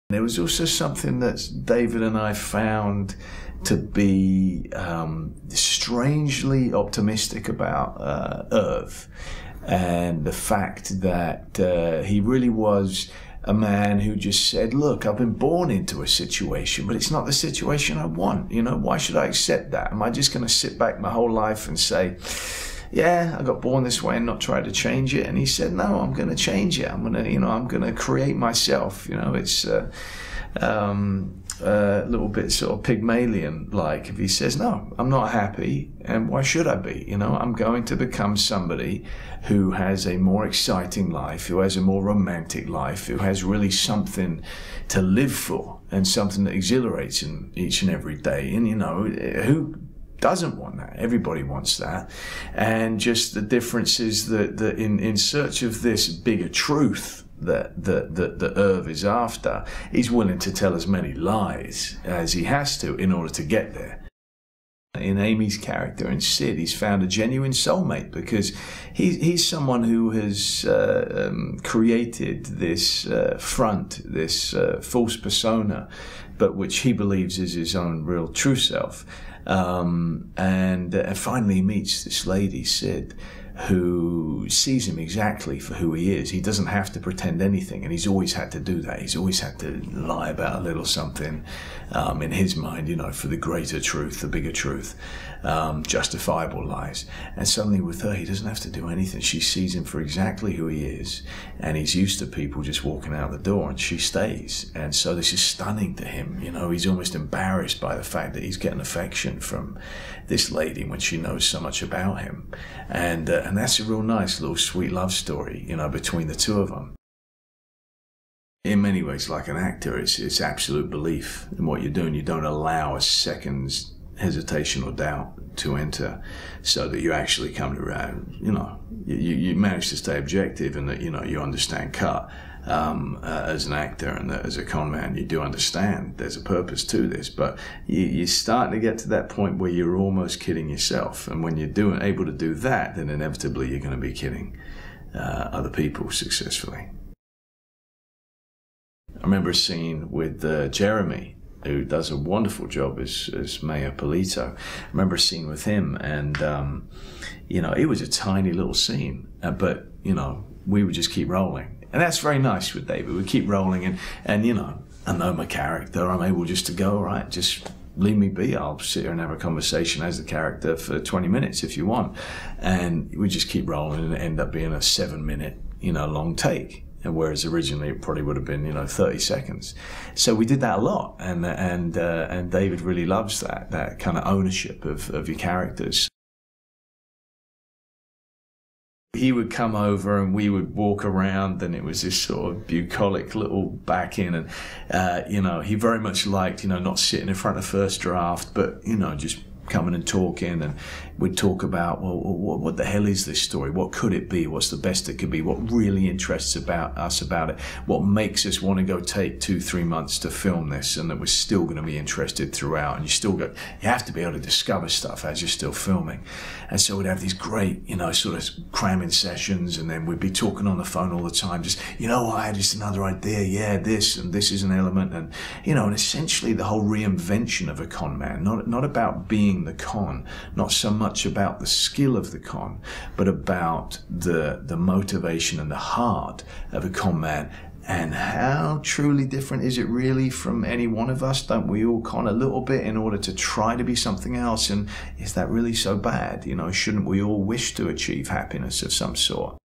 There was also something that David and I found to be strangely optimistic about Irv, and the fact that he really was a man who just said, look, I've been born into a situation, but it's not the situation I want. You know, why should I accept that? Am I just going to sit back my whole life and say, yeah, I got born this way and not try to change it? And he said, no, I'm going to change it. I'm going to, I'm going to create myself. It's a little bit sort of Pygmalion-like. If he says, no, I'm not happy, and why should I be? I'm going to become somebody who has a more exciting life, who has a more romantic life, who has really something to live for and something that exhilarates him each and every day. And, who doesn't want that? Everybody wants that. And just the difference is that in search of this bigger truth that Irv is after, he's willing to tell as many lies as he has to in order to get there. In Amy's character and Sid, he's found a genuine soulmate, because he's someone who has created this front, this false persona, but which he believes is his own real true self. And finally he meets this lady, Sid, who sees him exactly for who he is. He doesn't have to pretend anything, and he's always had to do that. He's always had to lie about a little something in his mind, for the greater truth, the bigger truth, justifiable lies. And suddenly with her, he doesn't have to do anything. She sees him for exactly who he is, and he's used to people just walking out the door, and she stays. And so this is stunning to him. He's almost embarrassed by the fact that he's getting affection from this lady when she knows so much about him. And that's a real nice little sweet love story, between the two of them. In many ways, like an actor, it's absolute belief in what you're doing. You don't allow a second's hesitation or doubt to enter, so that you actually come to, you manage to stay objective, and that, you understand cut. As an actor and as a con man, you do understand there's a purpose to this, but you're starting to get to that point where you're almost kidding yourself. And when you're able to do that, then inevitably you're going to be kidding other people successfully. I remember a scene with Jeremy, who does a wonderful job as Mayor Polito. I remember a scene with him, and it was a tiny little scene, but we would just keep rolling. And that's very nice with David. We keep rolling, and I know my character. I'm able just to go, all right, just leave me be. I'll sit here and have a conversation as the character for 20 minutes if you want. And we just keep rolling, and it end up being a 7-minute, long take. And whereas originally it probably would have been, 30 seconds. So we did that a lot, and David really loves that kind of ownership of your characters. He would come over and we would walk around, and it was this sort of bucolic little back in, and he very much liked, not sitting in front of first draft, but just coming and talking, and we'd talk about, well, what the hell is this story? What could it be? What's the best it could be? What really interests us about it? What makes us want to go take 2-3 months to film this, and that we're still going to be interested throughout? And you have to be able to discover stuff as you're still filming. And so we'd have these great, sort of cramming sessions, and then we'd be talking on the phone all the time. Just, I had just another idea. Yeah, this is an element, and and essentially the whole reinvention of a con man. Not about being the con, not so much about the skill of the con, but about the motivation and the heart of a con man. And how truly different is it really from any one of us? Don't we all con a little bit in order to try to be something else? And is that really so bad? Shouldn't we all wish to achieve happiness of some sort?